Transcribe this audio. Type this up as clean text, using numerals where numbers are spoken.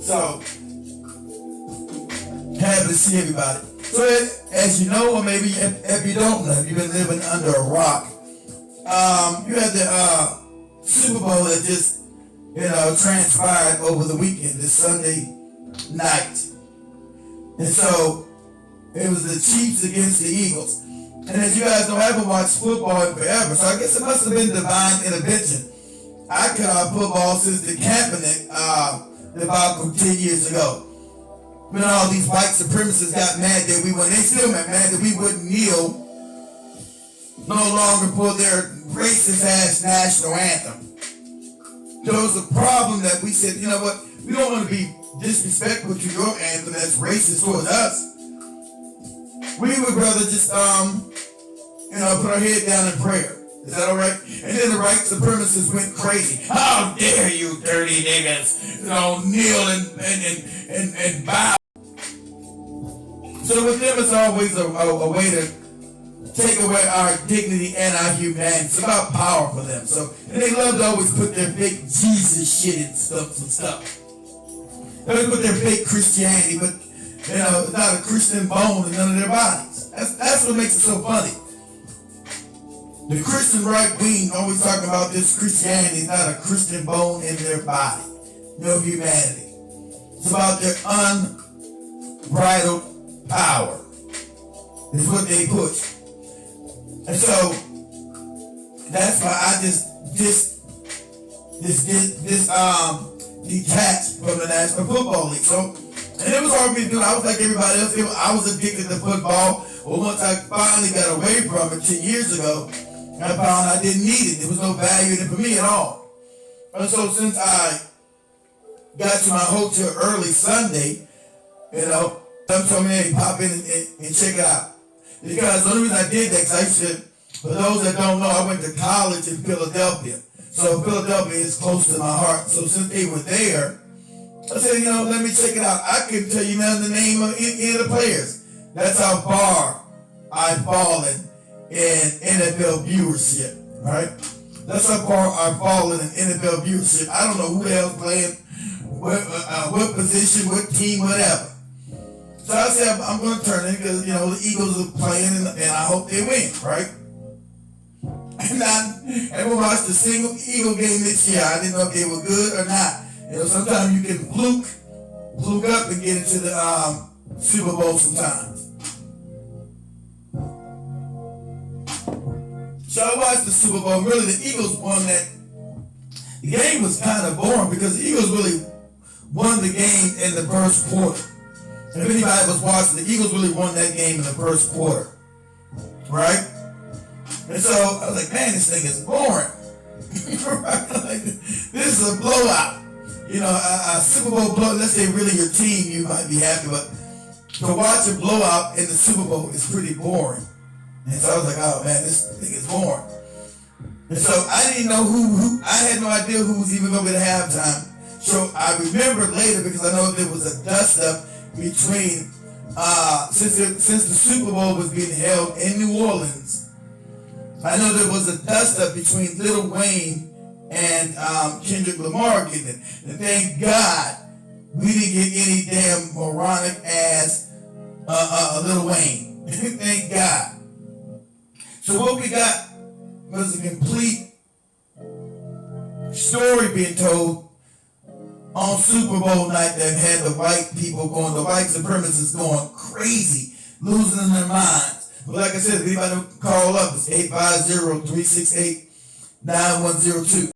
So, happy to see everybody. So, as you know, or maybe if you don't know, if you've been living under a rock, you had the Super Bowl that just, transpired over the weekend, this Sunday night. And so, it was the Chiefs against the Eagles. And as you guys know, I haven't watched football in forever, so I guess it must have been divine intervention. I cut out football since the Kaepernick debacle 10 years ago. When all these white supremacists got mad that we wouldn't, they still got mad that we wouldn't kneel no longer for their racist ass national anthem. There was a problem that we said, you know what, we don't want to be disrespectful to your anthem that's racist towards us. We would rather just, put our head down in prayer. Is that all right? And then the white supremacists went crazy. How dare you dirty niggas, kneel and bow. So with them, it's always a way to take away our dignity and our humanity. It's about power for them. So, and they love to always put their fake Jesus shit in some stuff. They always put their fake Christianity, but it's not a Christian bone in none of their bodies. That's what makes it so funny. The Christian right wing always talking about this Christianity is not a Christian bone in their body. No humanity. It's about their unbridled power. Is what they push. And so that's why I just detached from the National Football League. So, and it was hard for me to do. I was like everybody else. I was addicted to football. Well, once I finally got away from it 10 years ago, I found I didn't need it. There was no value in it for me at all. And so since I got to my hotel early Sunday, some told me, hey, pop in and check it out. Because the only reason I did that, because I used to, for those that don't know, I went to college in Philadelphia. So Philadelphia is close to my heart. So since they were there, I said, let me check it out. I couldn't tell you none of the name of any of the players. That's how far I've fallen in NFL viewership, right? That's how far I've fallen in NFL viewership. I don't know who the hell's playing, what position, what team, whatever. So I said, I'm going to turn in because, the Eagles are playing and I hope they win, right? And I haven't watched a single Eagle game this year. I didn't know if they were good or not. Sometimes you can fluke up and get into the Super Bowl sometimes. So I watched the Super Bowl. Really, the Eagles won that. The game was kind of boring because the Eagles really won the game in the first quarter. And if anybody was watching, the Eagles really won that game in the first quarter. Right? And so I was like, man, this thing is boring. Like, this is a blowout. A Super Bowl blowout, let's say really your team, you might be happy, but to watch a blowout in the Super Bowl is pretty boring. And so I was like, oh man, this thing is boring. And so I didn't know who I had no idea who was even going to be at halftime. So I remembered later because I know there was a dust-up between, since the Super Bowl was being held in New Orleans, I know there was a dust-up between Lil Wayne and Kendrick Lamar getting it. And thank God we didn't get any damn moronic ass Lil Wayne. Thank God. So what we got was a complete story being told on Super Bowl night that had the white people going, the white supremacists going crazy, losing their minds. But like I said, if anybody call up, it's 850-368-9102.